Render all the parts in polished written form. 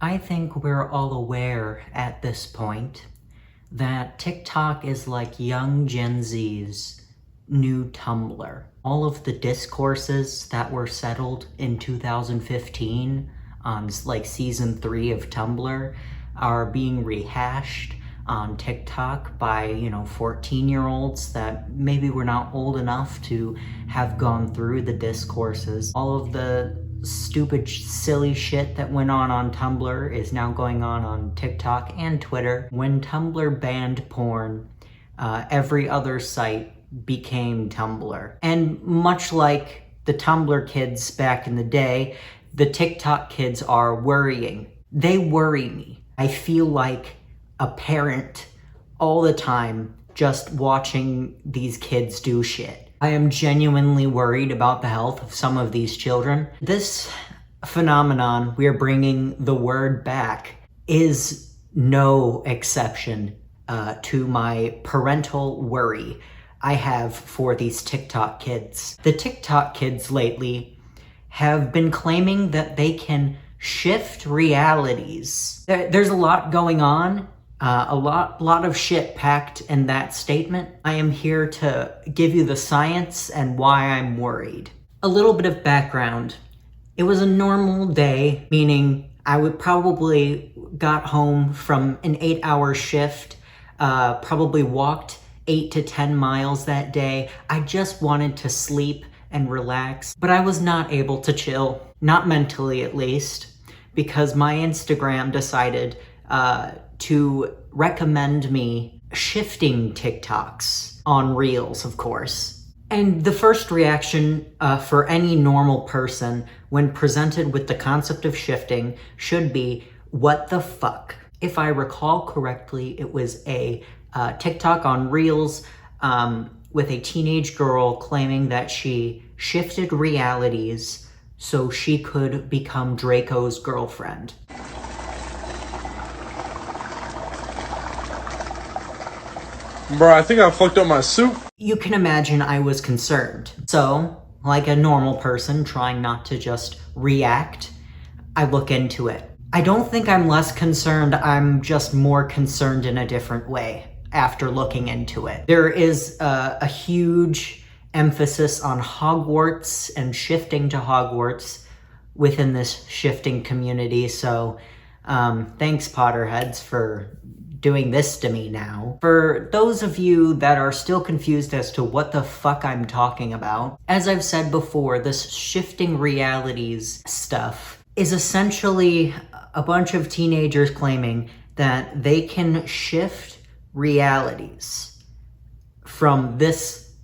I think we're all aware at this point that TikTok is like young Gen Z's new Tumblr. All of the discourses that were settled in 2015 on like season 3 of Tumblr are being rehashed on TikTok by, 14-year-olds that maybe were not old enough to have gone through the discourses. All of the stupid, silly shit that went on Tumblr is now going on TikTok and Twitter. When Tumblr banned porn, every other site became Tumblr. And much like the Tumblr kids back in the day, the TikTok kids are worrying. They worry me. I feel like a parent all the time just watching these kids do shit. I am genuinely worried about the health of some of these children. This phenomenon, we are bringing the word back, is no exception to my parental worry I have for these TikTok kids. The TikTok kids lately have been claiming that they can shift realities. There's a lot going on. A lot of shit packed in that statement. I am here to give you the science and why I'm worried. A little bit of background. It was a normal day, meaning I would probably got home from an 8-hour shift, probably walked 8 to 10 miles that day. I just wanted to sleep and relax, but I was not able to chill, not mentally at least, because my Instagram decided to recommend me shifting TikToks on Reels, of course. And the first reaction for any normal person when presented with the concept of shifting should be, what the fuck? If I recall correctly, it was a TikTok on Reels with a teenage girl claiming that she shifted realities so she could become Draco's girlfriend. Bro, I think I fucked up my soup. You can imagine I was concerned. So, like a normal person trying not to just react, I look into it. I don't think I'm less concerned, I'm just more concerned in a different way after looking into it. There is a huge emphasis on Hogwarts and shifting to Hogwarts within this shifting community, so thanks Potterheads for doing this to me now. For those of you that are still confused as to what the fuck I'm talking about, as I've said before, this shifting realities stuff is essentially a bunch of teenagers claiming that they can shift realities from this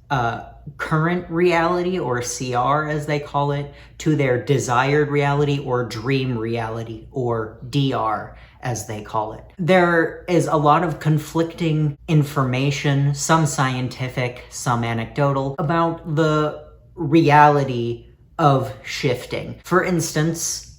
current reality, or CR as they call it, to their desired reality or dream reality, or DR as they call it. There is a lot of conflicting information, some scientific, some anecdotal, about the reality of shifting. For instance,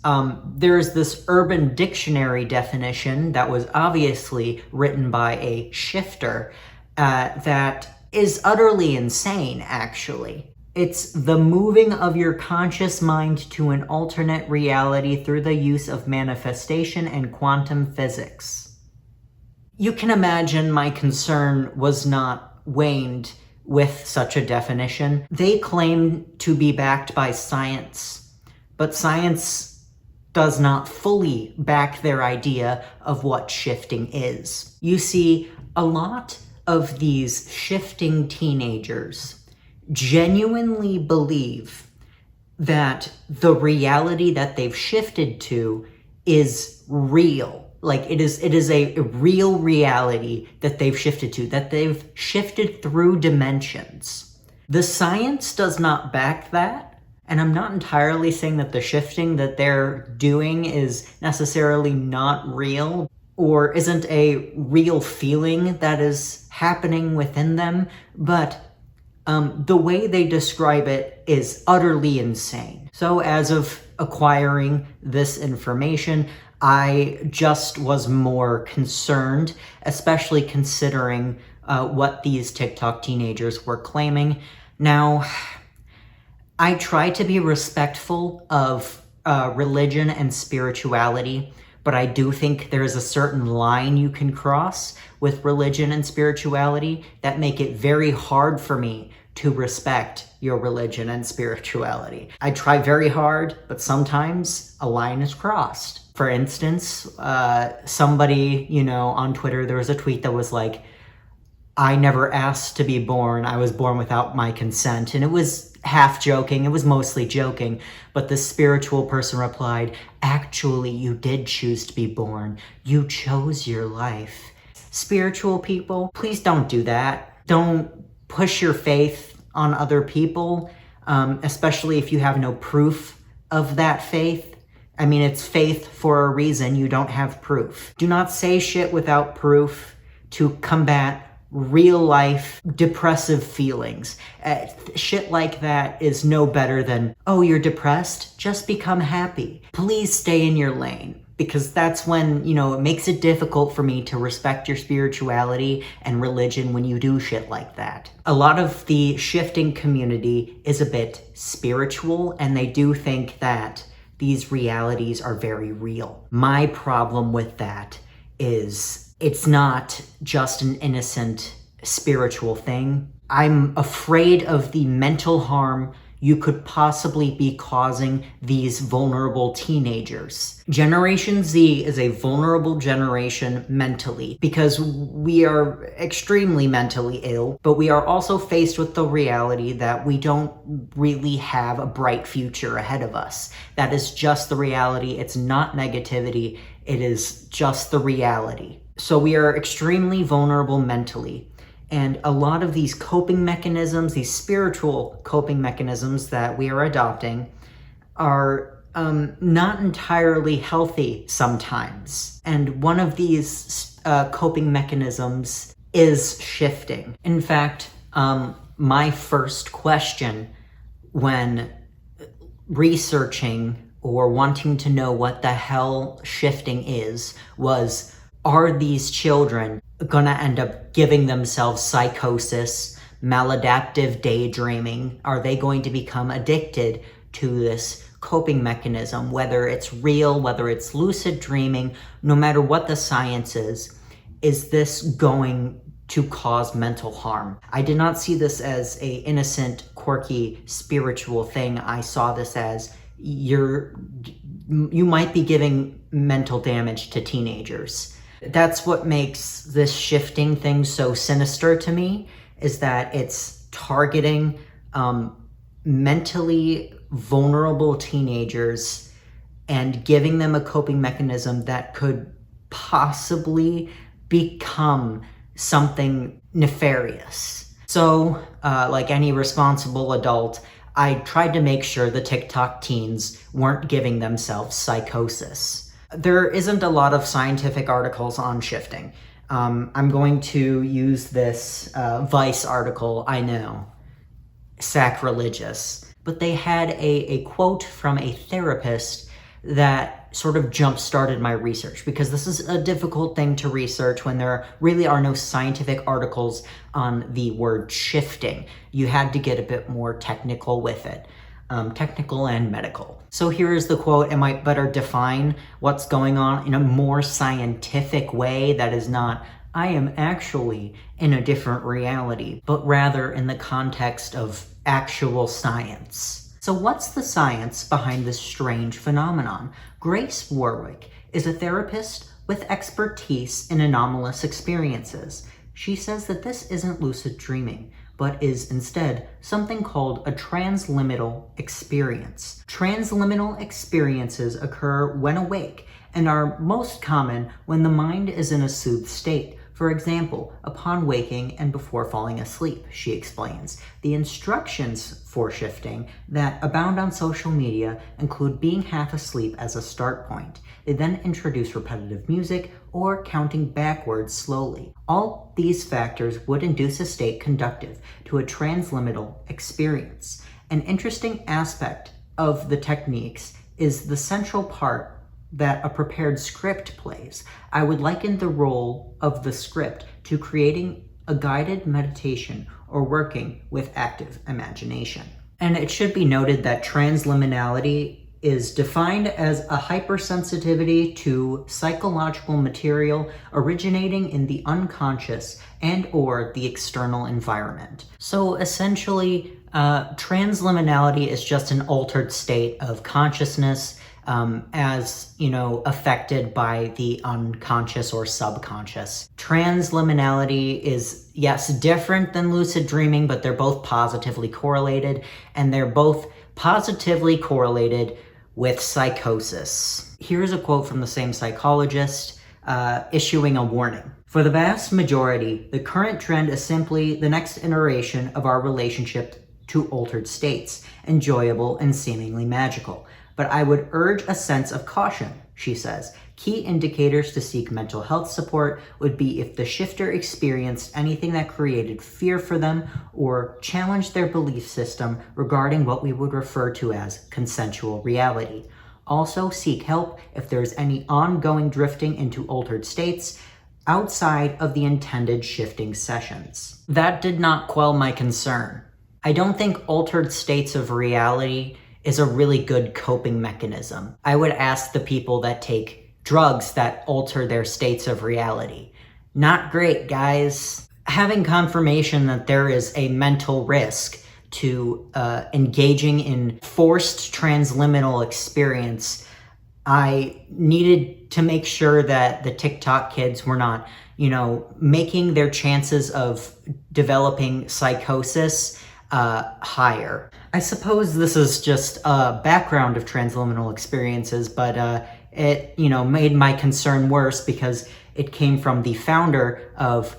there's this Urban Dictionary definition that was obviously written by a shifter that is utterly insane, actually. It's the moving of your conscious mind to an alternate reality through the use of manifestation and quantum physics. You can imagine my concern was not waned with such a definition. They claim to be backed by science, but science does not fully back their idea of what shifting is. You see, a lot of these shifting teenagers genuinely believe that the reality that they've shifted to is real. Like it is a real reality that they've shifted to, that they've shifted through dimensions. The science does not back that, and I'm not entirely saying that the shifting that they're doing is necessarily not real or isn't a real feeling that is happening within them, but the way they describe it is utterly insane. So as of acquiring this information, I just was more concerned, especially considering what these TikTok teenagers were claiming. Now, I try to be respectful of religion and spirituality, but I do think there is a certain line you can cross with religion and spirituality that make it very hard for me to respect your religion and spirituality. I try very hard, but sometimes a line is crossed. For instance, somebody, on Twitter, there was a tweet that was like, I never asked to be born. I was born without my consent. And it was half joking. It was mostly joking. But the spiritual person replied, actually, you did choose to be born. You chose your life. Spiritual people, please don't do that. Don't push your faith on other people, especially if you have no proof of that faith. I mean, it's faith for a reason. You don't have proof. Do not say shit without proof to combat real life depressive feelings. Shit like that is no better than, oh, you're depressed? Just become happy. Please stay in your lane. Because that's when, it makes it difficult for me to respect your spirituality and religion when you do shit like that. A lot of the shifting community is a bit spiritual, and they do think that these realities are very real. My problem with that is it's not just an innocent spiritual thing. I'm afraid of the mental harm you could possibly be causing these vulnerable teenagers. Generation Z is a vulnerable generation mentally because we are extremely mentally ill, but we are also faced with the reality that we don't really have a bright future ahead of us. That is just the reality. It's not negativity. It is just the reality. So we are extremely vulnerable mentally. And a lot of these coping mechanisms, these spiritual coping mechanisms that we are adopting are not entirely healthy sometimes. And one of these coping mechanisms is shifting. In fact, my first question when researching or wanting to know what the hell shifting is was, are these children gonna end up giving themselves psychosis, maladaptive daydreaming? Are they going to become addicted to this coping mechanism, whether it's real, whether it's lucid dreaming, no matter what the science is this going to cause mental harm? I did not see this as a innocent, quirky, spiritual thing. I saw this as you might be giving mental damage to teenagers. That's what makes this shifting thing so sinister to me, is that it's targeting mentally vulnerable teenagers and giving them a coping mechanism that could possibly become something nefarious. So, like any responsible adult, I tried to make sure the TikTok teens weren't giving themselves psychosis. There isn't a lot of scientific articles on shifting. I'm going to use this Vice article, I know, sacrilegious, but they had a quote from a therapist that sort of jump-started my research, because this is a difficult thing to research when there really are no scientific articles on the word shifting. You had to get a bit more technical with it. Technical and medical. So here is the quote. It might better define what's going on in a more scientific way that is not, I am actually in a different reality, but rather in the context of actual science. So what's the science behind this strange phenomenon? Grace Warwick is a therapist with expertise in anomalous experiences. She says that this isn't lucid dreaming, but is instead something called a transliminal experience. Transliminal experiences occur when awake and are most common when the mind is in a soothed state. For example, upon waking and before falling asleep, she explains. The instructions for shifting that abound on social media include being half asleep as a start point. They then introduce repetitive music or counting backwards slowly. All these factors would induce a state conducive to a transliminal experience. An interesting aspect of the techniques is the central part that a prepared script plays. I would liken the role of the script to creating a guided meditation or working with active imagination. And it should be noted that transliminality is defined as a hypersensitivity to psychological material originating in the unconscious and or the external environment. So essentially, transliminality is just an altered state of consciousness as, affected by the unconscious or subconscious. Transliminality is, yes, different than lucid dreaming, but they're both positively correlated, and they're both positively correlated with psychosis. Here's a quote from the same psychologist issuing a warning. For the vast majority, the current trend is simply the next iteration of our relationship to altered states, enjoyable and seemingly magical. But I would urge a sense of caution, she says. Key indicators to seek mental health support would be if the shifter experienced anything that created fear for them or challenged their belief system regarding what we would refer to as consensual reality. Also, seek help if there is any ongoing drifting into altered states outside of the intended shifting sessions. That did not quell my concern. I don't think altered states of reality is a really good coping mechanism. I would ask the people that take drugs that alter their states of reality. Not great, guys. Having confirmation that there is a mental risk to engaging in forced transliminal experience, I needed to make sure that the TikTok kids were not, making their chances of developing psychosis higher. I suppose this is just a background of transliminal experiences, but it, made my concern worse because it came from the founder of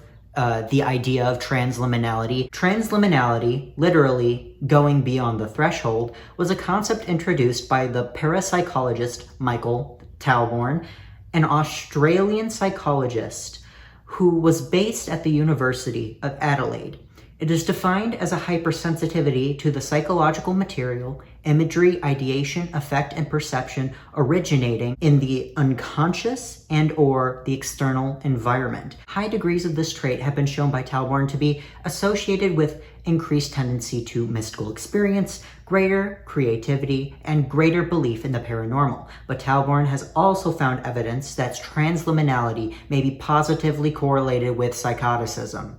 the idea of transliminality. Transliminality, literally going beyond the threshold, was a concept introduced by the parapsychologist Michael Talborn, an Australian psychologist who was based at the University of Adelaide. It is defined as a hypersensitivity to the psychological material, imagery, ideation, effect, and perception originating in the unconscious and or the external environment. High degrees of this trait have been shown by Talborn to be associated with increased tendency to mystical experience, greater creativity, and greater belief in the paranormal. But Talborn has also found evidence that transliminality may be positively correlated with psychoticism.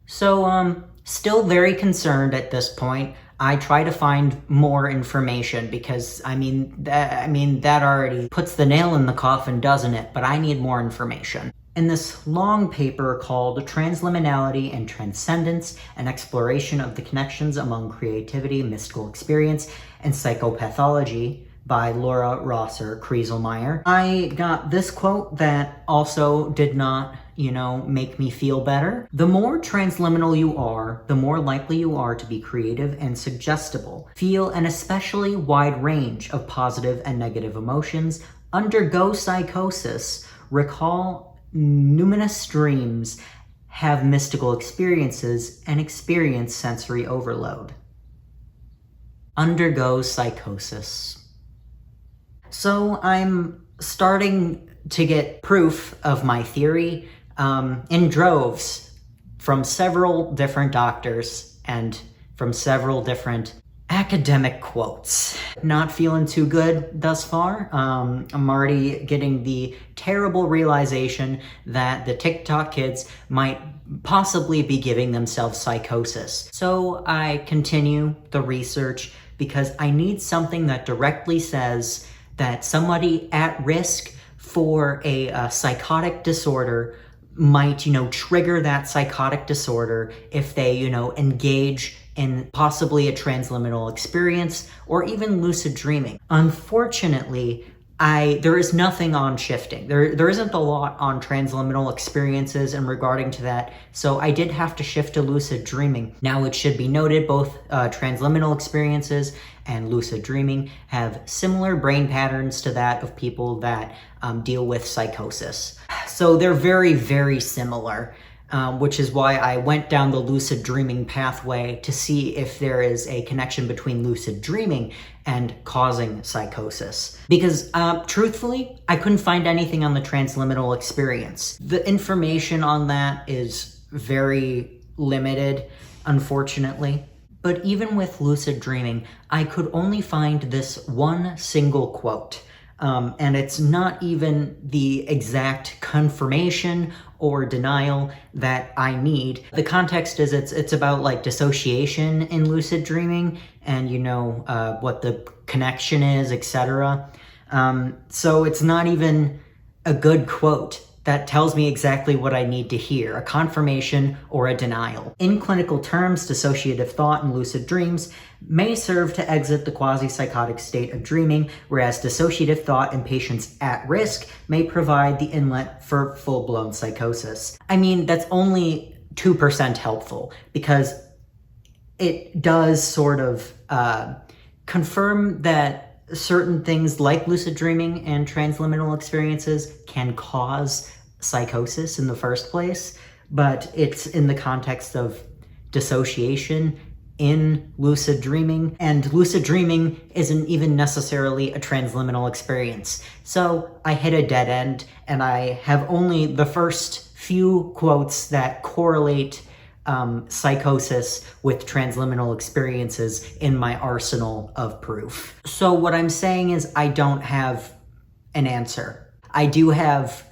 So, still very concerned at this point. I try to find more information because, that already puts the nail in the coffin, doesn't it? But I need more information. In this long paper called Transliminality and Transcendence, an exploration of the connections among creativity, mystical experience, and psychopathology, by Laura Rosser Krieselmeyer, I got this quote that also did not, make me feel better. The more transliminal you are, the more likely you are to be creative and suggestible, feel an especially wide range of positive and negative emotions, undergo psychosis, recall numinous dreams, have mystical experiences, and experience sensory overload. Undergo psychosis. So I'm starting to get proof of my theory in droves from several different doctors and from several different academic quotes. Not feeling too good thus far. I'm already getting the terrible realization that the TikTok kids might possibly be giving themselves psychosis. So I continue the research because I need something that directly says that somebody at risk for a psychotic disorder might, trigger that psychotic disorder if they, engage in possibly a transliminal experience or even lucid dreaming. Unfortunately, there is nothing on shifting. There isn't a lot on transliminal experiences and regarding to that, so I did have to shift to lucid dreaming. Now, it should be noted both transliminal experiences and lucid dreaming have similar brain patterns to that of people that deal with psychosis. So they're very, very similar. Which is why I went down the lucid dreaming pathway to see if there is a connection between lucid dreaming and causing psychosis. Because truthfully, I couldn't find anything on the transliminal experience. The information on that is very limited, unfortunately. But even with lucid dreaming, I could only find this one single quote. And it's not even the exact confirmation or denial that I need. The context is it's about like dissociation in lucid dreaming and what the connection is, etc. So it's not even a good quote that tells me exactly what I need to hear, a confirmation or a denial. In clinical terms, dissociative thought in lucid dreams may serve to exit the quasi-psychotic state of dreaming, whereas dissociative thought in patients at risk may provide the inlet for full-blown psychosis. I mean, that's only 2% helpful, because it does sort of confirm that certain things like lucid dreaming and transliminal experiences can cause psychosis in the first place, but it's in the context of dissociation in lucid dreaming, and lucid dreaming isn't even necessarily a transliminal experience. So I hit a dead end, and I have only the first few quotes that correlate psychosis with transliminal experiences in my arsenal of proof. So what I'm saying is I don't have an answer. I do have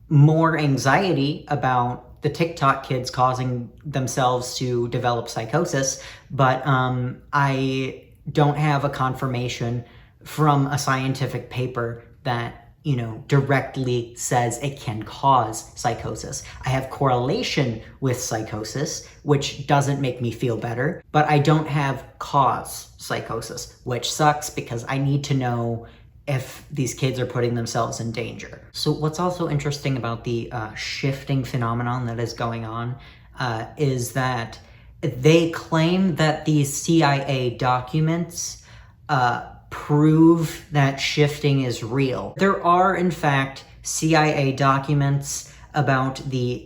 more anxiety about the TikTok kids causing themselves to develop psychosis, but I don't have a confirmation from a scientific paper that directly says it can cause psychosis. I have correlation with psychosis, which doesn't make me feel better, but I don't have cause psychosis, which sucks because I need to know if these kids are putting themselves in danger. So what's also interesting about the shifting phenomenon that is going on is that they claim that these CIA documents prove that shifting is real. There are, in fact, CIA documents about the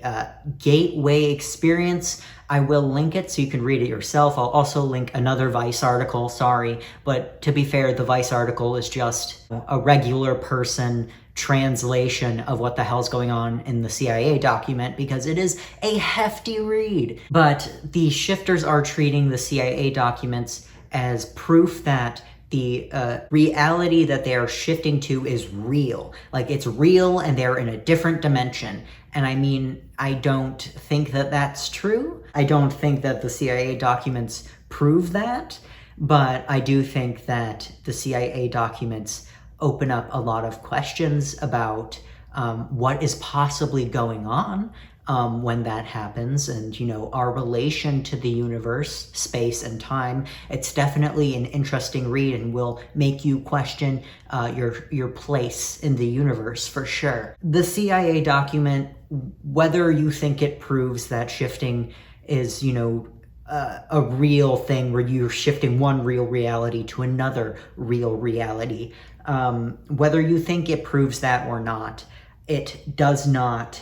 gateway experience. I will link it so you can read it yourself. I'll also link another Vice article, sorry, but to be fair, the Vice article is just a regular person translation of what the hell's going on in the CIA document, because it is a hefty read. But the shifters are treating the CIA documents as proof that the reality that they are shifting to is real. Like, it's real and they're in a different dimension. And I mean, I don't think that that's true. I don't think that the CIA documents prove that, but I do think that the CIA documents open up a lot of questions about what is possibly going on when that happens, and our relation to the universe, space, and time. It's definitely an interesting read and will make you question your place in the universe for sure. The CIA document, whether you think it proves that shifting is a real thing where you're shifting one real reality to another real reality, whether you think it proves that or not, it does not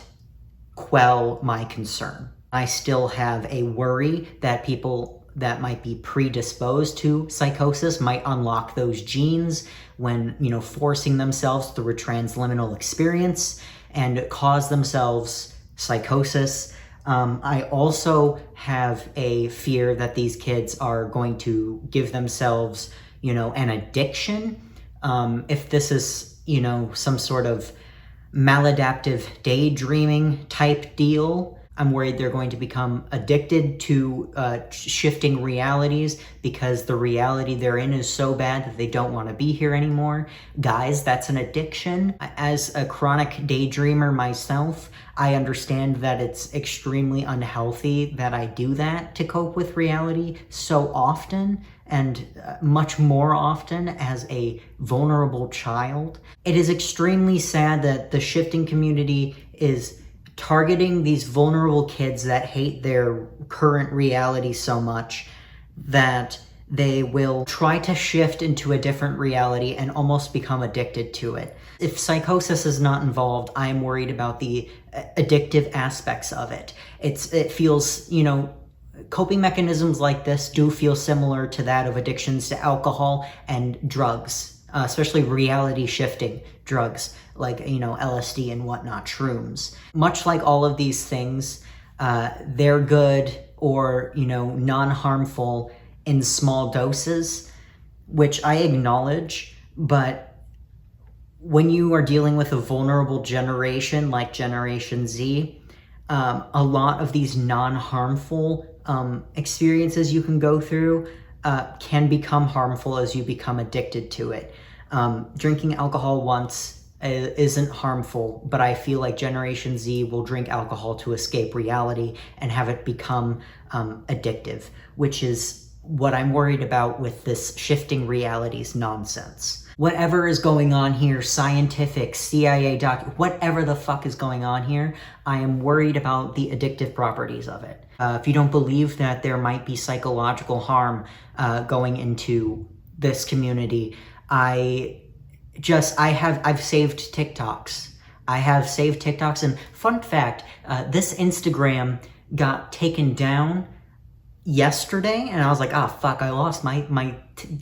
quell my concern. I still have a worry that people that might be predisposed to psychosis might unlock those genes when, forcing themselves through a transliminal experience and cause themselves psychosis. I also have a fear that these kids are going to give themselves, an addiction. If this is, some sort of maladaptive daydreaming type deal, I'm worried they're going to become addicted to shifting realities because the reality they're in is so bad that they don't want to be here anymore. Guys, that's an addiction. As a chronic daydreamer myself, I understand that it's extremely unhealthy that I do that to cope with reality so often, and much more often as a vulnerable child. It is extremely sad that the shifting community is targeting these vulnerable kids that hate their current reality so much that they will try to shift into a different reality and almost become addicted to it. If psychosis is not involved, I'm worried about the addictive aspects of it. It feels, coping mechanisms like this do feel similar to that of addictions to alcohol and drugs, especially reality shifting drugs like, LSD and whatnot, shrooms. Much like all of these things, they're good or, non-harmful in small doses, which I acknowledge, but when you are dealing with a vulnerable generation like Generation Z, a lot of these non-harmful experiences you can go through can become harmful as you become addicted to it. Drinking alcohol once isn't harmful, but I feel like Generation Z will drink alcohol to escape reality and have it become addictive, which is what I'm worried about with this shifting realities nonsense. Whatever is going on here, scientific, CIA whatever the fuck is going on here, I am worried about the addictive properties of it. If you don't believe that there might be psychological harm going into this community, I've saved TikToks. I have saved TikToks, and fun fact, this Instagram got taken down yesterday, and I was like, oh fuck, I lost my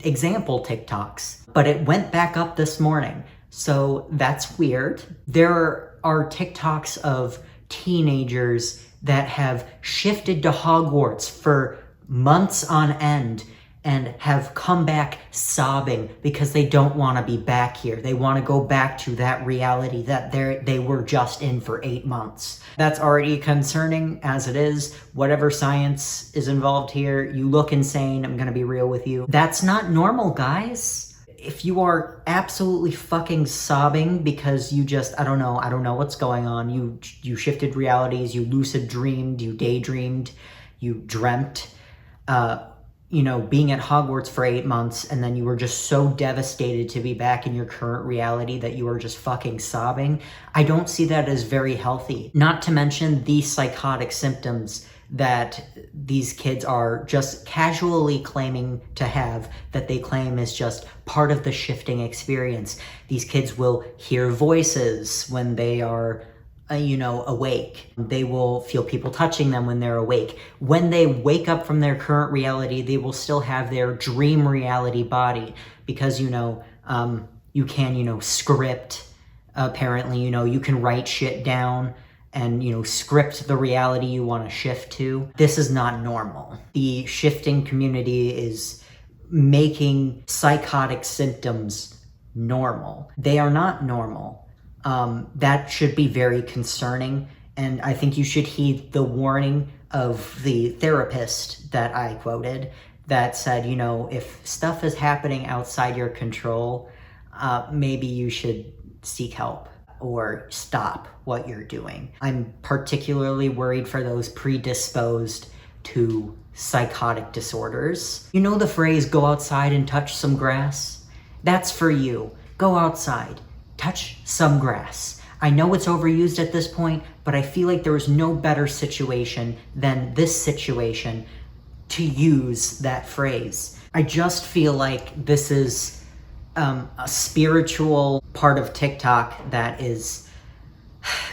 example TikToks. But it went back up this morning, so that's weird. There are TikToks of teenagers that have shifted to Hogwarts for months on end and have come back sobbing because they don't want to be back here. They want to go back to that reality that they were just in for 8 months. That's already concerning as it is. Whatever science is involved here, you look insane, I'm gonna be real with you. That's not normal, guys. If you are absolutely fucking sobbing because you just, I don't know what's going on, you shifted realities, you lucid dreamed, you daydreamed, you dreamt, being at Hogwarts for 8 months, and then you were just so devastated to be back in your current reality that you were just fucking sobbing. I don't see that as very healthy. Not to mention the psychotic symptoms that these kids are just casually claiming to have, that they claim is just part of the shifting experience. These kids will hear voices when they are awake. They will feel people touching them when they're awake. When they wake up from their current reality, they will still have their dream reality body because, you can, script, apparently, you can write shit down and, script the reality you want to shift to. This is not normal. The shifting community is making psychotic symptoms normal. They are not normal. That should be very concerning, and I think you should heed the warning of the therapist that I quoted that said, if stuff is happening outside your control, maybe you should seek help or stop what you're doing. I'm particularly worried for those predisposed to psychotic disorders. You know the phrase, go outside and touch some grass? That's for you. Go outside. Touch some grass. I know it's overused at this point, but I feel like there is no better situation than this situation to use that phrase. I just feel like this is a spiritual part of TikTok that is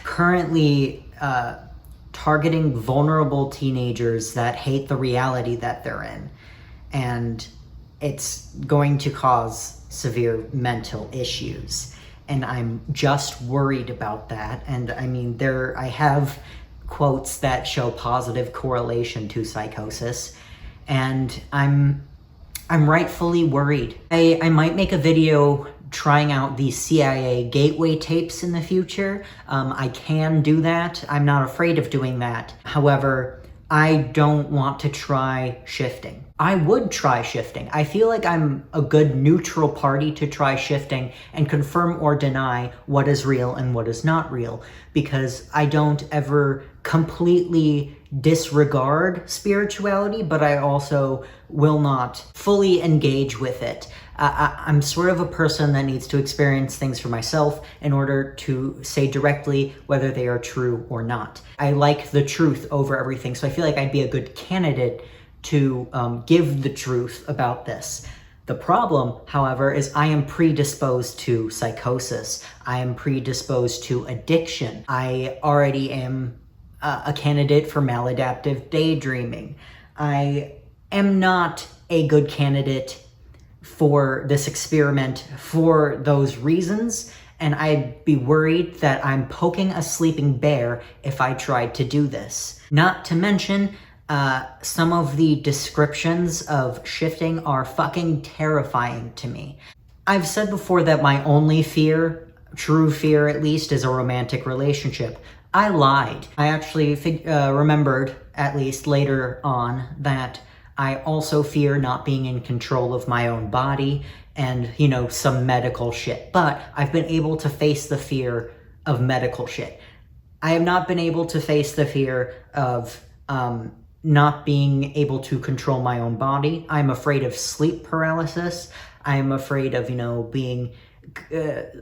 currently targeting vulnerable teenagers that hate the reality that they're in. And it's going to cause severe mental issues. And I'm just worried about that. And I mean, I have quotes that show positive correlation to psychosis, and I'm rightfully worried. I might make a video trying out the CIA gateway tapes in the future. I can do that. I'm not afraid of doing that. However, I don't want to try shifting. I would try shifting. I feel like I'm a good neutral party to try shifting and confirm or deny what is real and what is not real, because I don't ever completely disregard spirituality, but I also will not fully engage with it. I'm sort of a person that needs to experience things for myself in order to say directly whether they are true or not. I like the truth over everything, so I feel like I'd be a good candidate to give the truth about this. The problem, however, is I am predisposed to psychosis. I am predisposed to addiction. I already am a candidate for maladaptive daydreaming. I am not a good candidate for this experiment for those reasons, and I'd be worried that I'm poking a sleeping bear if I tried to do this. Not to mention, Some of the descriptions of shifting are fucking terrifying to me. I've said before that my only fear, true fear at least, is a romantic relationship. I lied. I actually remembered, at least later on, that I also fear not being in control of my own body and, you know, some medical shit. But I've been able to face the fear of medical shit. I have not been able to face the fear of not being able to control my own body. I'm afraid of sleep paralysis. I'm afraid of, you know, being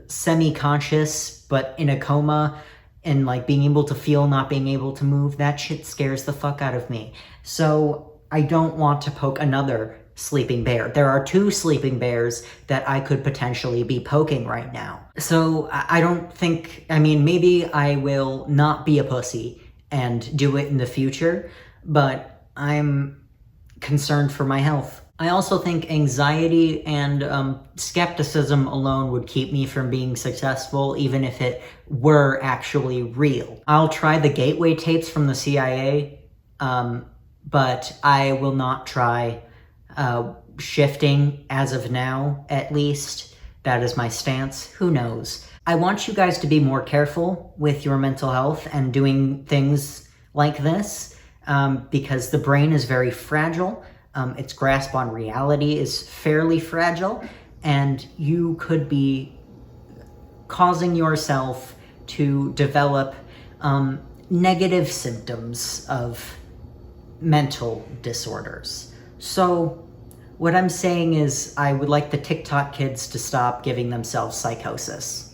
semi-conscious but in a coma and like being able to feel, not being able to move. That shit scares the fuck out of me. So I don't want to poke another sleeping bear. There are 2 sleeping bears that I could potentially be poking right now. So I don't think, I mean, maybe I will not be a pussy and do it in the future, but I'm concerned for my health. I also think anxiety and skepticism alone would keep me from being successful, even if it were actually real. I'll try the gateway tapes from the CIA, but I will not try shifting as of now, at least. That is my stance. Who knows? I want you guys to be more careful with your mental health and doing things like this, because the brain is very fragile. Its grasp on reality is fairly fragile, and you could be causing yourself to develop negative symptoms of mental disorders. So what I'm saying is I would like the TikTok kids to stop giving themselves psychosis.